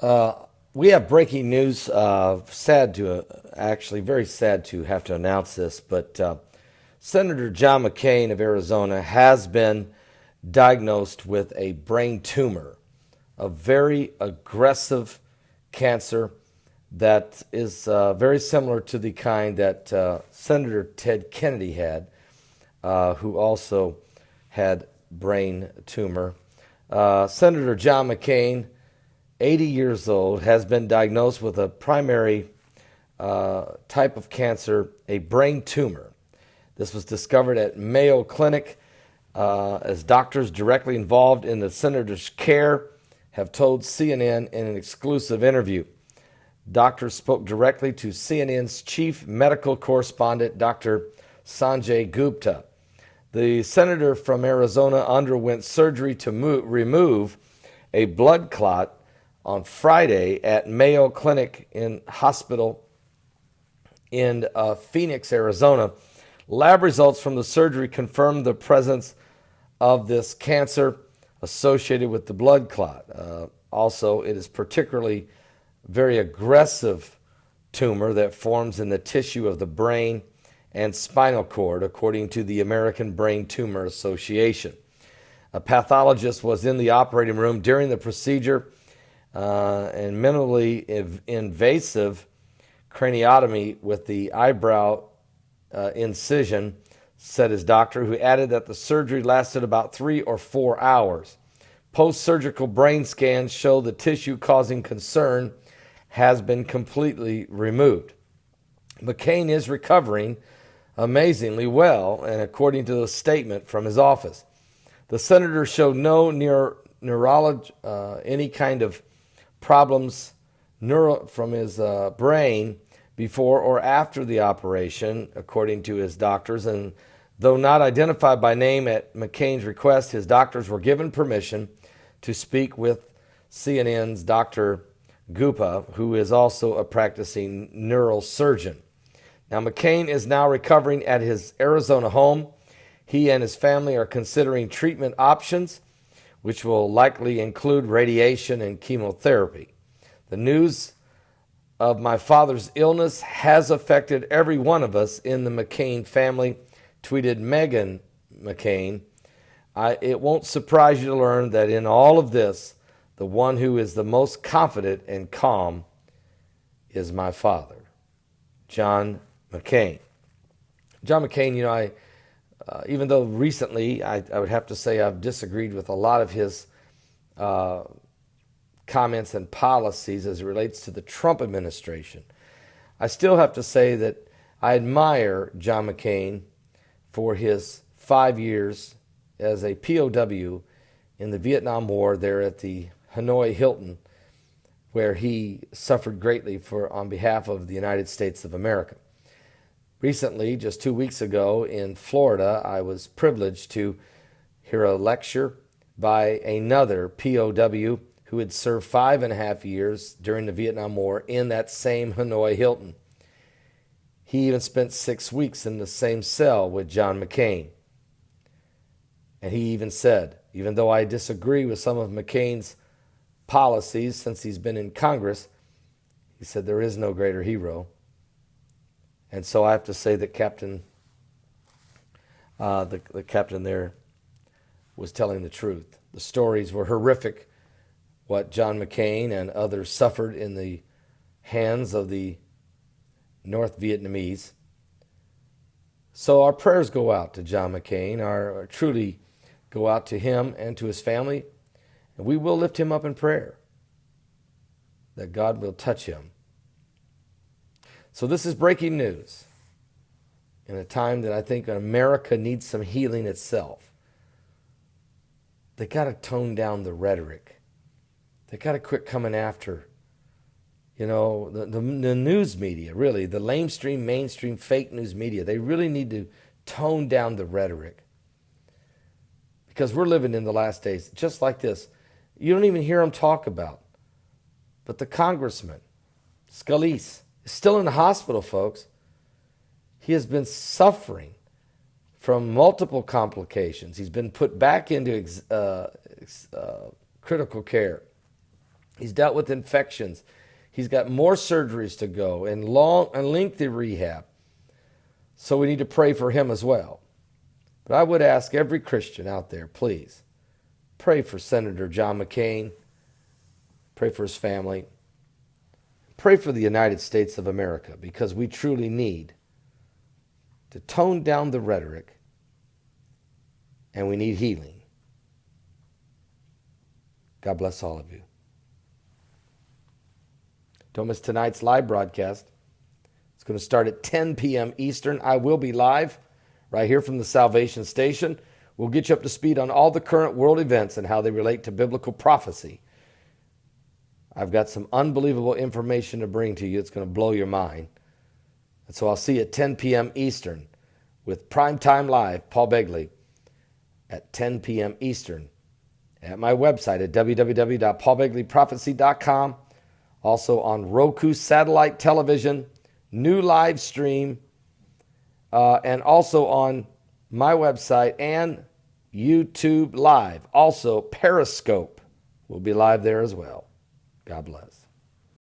We have breaking news. Very sad to have to announce this, but Senator John McCain of Arizona has been diagnosed with a brain tumor, a very aggressive cancer that is very similar to the kind that Senator Ted Kennedy had, who also had brain tumor. Senator John McCain, 80 years old, has been diagnosed with a primary type of cancer, a brain tumor. This was discovered at Mayo Clinic as doctors directly involved in the senator's care have told CNN in an exclusive interview. Doctors spoke directly to CNN's chief medical correspondent, Dr. Sanjay Gupta. The senator from Arizona underwent surgery to remove a blood clot on Friday at Mayo Clinic in Hospital in Phoenix, Arizona. Lab results from the surgery confirmed the presence of this cancer associated with the blood clot. Also, it is particularly very aggressive tumor that forms in the tissue of the brain and spinal cord, according to the American Brain Tumor Association. A pathologist was in the operating room during the procedure, and minimally invasive craniotomy with the eyebrow incision, said his doctor, who added that the surgery lasted about 3 or 4 hours. Post-surgical brain scans show the tissue causing concern has been completely removed. McCain is recovering amazingly well, and according to the statement from his office, the senator showed no neurology, any kind of problems from his brain before or after the operation, according to his doctors. And though not identified by name at McCain's request, his doctors were given permission to speak with CNN's Dr. Gupta, who is also a practicing neurosurgeon. Now, McCain is now recovering at his Arizona home. He and his family are considering treatment options, which will likely include radiation and chemotherapy. The news of my father's illness has affected every one of us in the McCain family, tweeted Meghan McCain. It won't surprise you to learn that in all of this, the one who is the most confident and calm is my father, John McCain. John McCain, even though recently I would have to say I've disagreed with a lot of his comments and policies as it relates to the Trump administration, I still have to say that I admire John McCain for his 5 years as a POW in the Vietnam War there at the Hanoi Hilton, where he suffered greatly on behalf of the United States of America. Recently, just 2 weeks ago in Florida, I was privileged to hear a lecture by another POW who had served 5.5 years during the Vietnam War in that same Hanoi Hilton. He even spent 6 weeks in the same cell with John McCain. And he even said, even though I disagree with some of McCain's policies since he's been in Congress, he said there is no greater hero. And so I have to say that the captain there was telling the truth. The stories were horrific, what John McCain and others suffered in the hands of the North Vietnamese. So our prayers go out to John McCain, truly go out to him and to his family, and we will lift him up in prayer that God will touch him. So this is breaking news in a time that I think America needs some healing itself. They got to tone down the rhetoric. They got to quit coming after, the news media, really, the mainstream fake news media. They really need to tone down the rhetoric, because we're living in the last days just like this. You don't even hear them talk about. But the congressman, Scalise, is still in the hospital, folks. He has been suffering from multiple complications. He's been put back into critical care. He's dealt with infections. He's got more surgeries to go and long and lengthy rehab. So we need to pray for him as well. But I would ask every Christian out there, please, pray for Senator John McCain. Pray for his family. Pray for the United States of America, because we truly need to tone down the rhetoric, and we need healing. God bless all of you. Don't miss tonight's live broadcast. It's going to start at 10 p.m. Eastern. I will be live right here from the Salvation Station. We'll get you up to speed on all the current world events and how they relate to biblical prophecy. I've got some unbelievable information to bring to you. It's going to blow your mind. And so I'll see you at 10 p.m. Eastern with Primetime Live, Paul Begley, at 10 p.m. Eastern at my website at www.paulbegleyprophecy.com. Also on Roku satellite television, new live stream, and also on my website and YouTube Live. Also, Periscope will be live there as well. God bless.